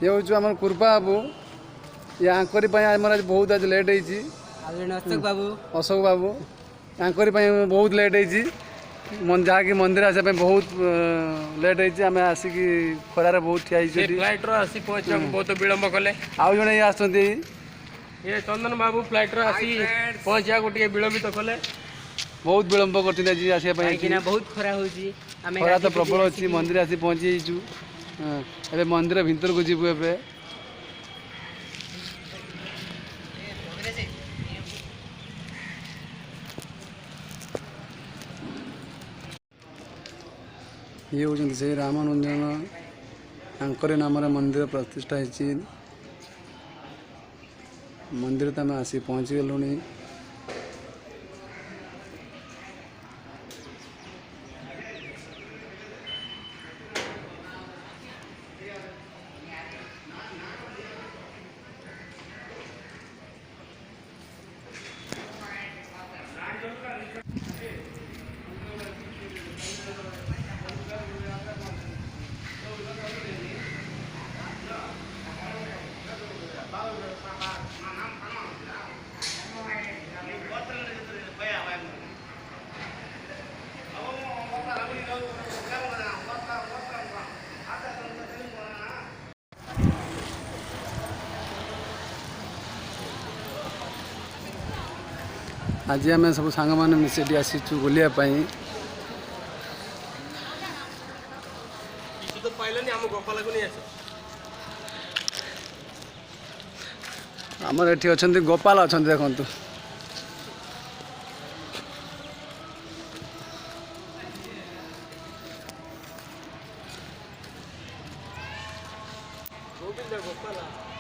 ये हूँ आम कृपा बाबू ये आंकरी आमर आज बहुत आज लेट होती अशोक बाबू आंकरी बहुत लेट होती जहाँकि मंदिर आसापी बहुत लेट होती आम आसिक खरार बहुत ठिया फ्लाइट आसी पहुँचा बहुत विलम्ब कले आउ जड़े ये आसुँच ये चंदन बाबू फ्लाइट आसी पहुँचा गोटे विलंबित कले बहुत विलम्ब कर आसापी बहुत खरा हो खरा तो प्रबल अच्छी मंदिर आसी पहुँची जाइचु ए मंदिर भितर को जीवु ए ये हूँ से रामानुजन आंकरी नाम मंदिर प्रतिष्ठा होती मंदिर तो आम आसी पहुँची गलु। आज आम सब सांग मैंने मिसेटी आसीचु बुलायापाई आमर एटी अच्छा गोपाल अच्छा देखु गोपाल